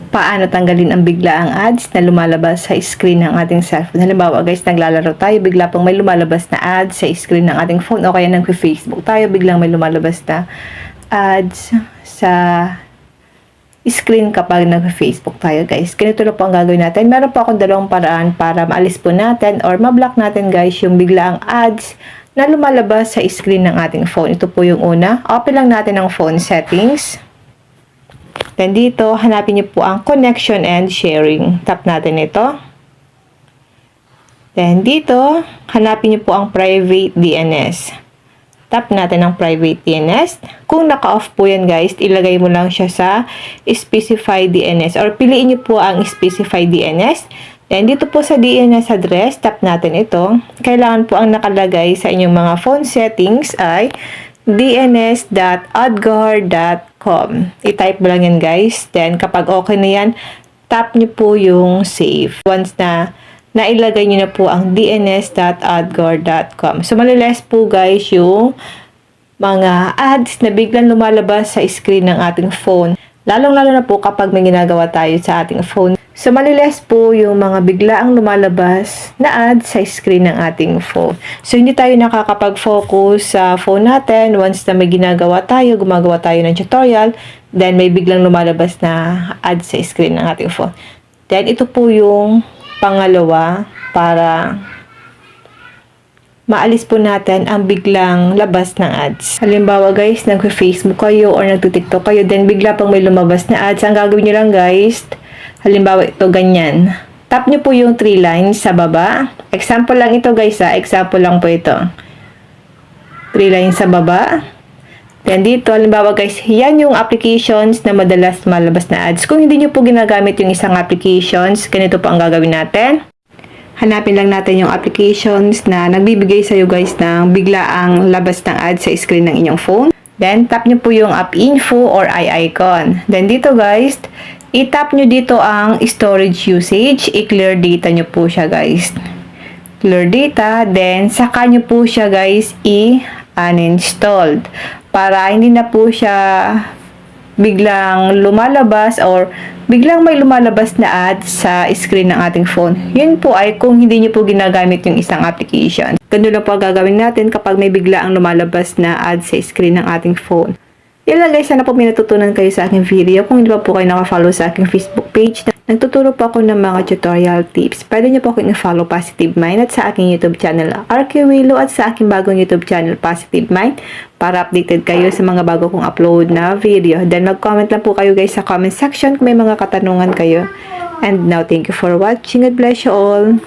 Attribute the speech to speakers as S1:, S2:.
S1: paano tanggalin ang biglaang ads na lumalabas sa screen ng ating cellphone. Halimbawa guys, naglalaro tayo, bigla pong may lumalabas na ads sa screen ng ating phone, o kaya nag-Facebook tayo, biglang may lumalabas na ads sa screen kapag nag-Facebook tayo guys. Ganito na po ang gagawin natin. Meron po akong dalawang paraan para maalis po natin or ma-block natin guys yung biglaang ads na lumalabas sa screen ng ating phone. Ito po yung una. Open lang natin ang phone settings. Then dito, hanapin niyo po ang connection and sharing. Tap natin ito. Then dito, hanapin niyo po ang private DNS. Tap natin ang private DNS. Kung naka-off po yan guys, ilagay mo lang siya sa specified DNS or piliin niyo po ang specified DNS. Then dito po sa DNS address, tap natin ito. Kailangan po ang nakalagay sa inyong mga phone settings ay dns.adgar.com. I-type mo lang yan guys. Then kapag okay na yan, tap nyo po yung save. Once na nailagay nyo na po ang dns.adgar.com. So maliless po guys yung mga ads na biglang lumalabas sa screen ng ating phone. Lalong-lalo na po kapag may ginagawa tayo sa ating phone. So, maliless po yung mga biglaang lumalabas na ads sa screen ng ating phone. So, hindi tayo nakakapag-focus sa phone natin. Once na may ginagawa tayo, gumagawa tayo ng tutorial, then may biglang lumalabas na ads sa screen ng ating phone. Then, ito po yung pangalawa para maalis po natin ang biglang labas ng ads. Halimbawa guys, nag-Facebook kayo or nag-TikTok kayo, then bigla pang may lumabas na ads. Ang gagawin nyo lang guys, halimbawa ito ganyan. Tap nyo po yung 3 lines sa baba. Example lang ito guys example lang po ito. 3 lines sa baba. Then dito, halimbawa guys, yan yung applications na madalas malabas na ads. Kung hindi nyo po ginagamit yung isang applications, ganito po ang gagawin natin. Hanapin lang natin yung applications na nagbibigay sa'yo guys ng biglaang labas ng ads sa screen ng inyong phone. Then, tap nyo po yung app info or icon. Then, dito guys, i-tap nyo dito ang storage usage. I-clear data nyo po siya guys. Clear data. Then, saka nyo po siya guys i-uninstalled. Para hindi na po siya biglang lumalabas or biglang may lumalabas na ads sa screen ng ating phone. Yun po ay kung hindi nyo po ginagamit yung isang application. Ganun lang po gagawin natin kapag may biglaang lumalabas na ads sa screen ng ating phone. Yan lang guys, sana po may natutunan kayo sa aking video. Kung hindi pa po kayo nakafollow sa aking Facebook page, nagtuturo po ako ng mga tutorial tips. Pwede nyo po akong i-follow Positive Mind at sa aking YouTube channel RQ Willow at sa aking bagong YouTube channel Positive Mind para updated kayo sa mga bago kong upload na video. Then mag-comment lang po kayo guys sa comment section kung may mga katanungan kayo. And now, thank you for watching. God bless you all.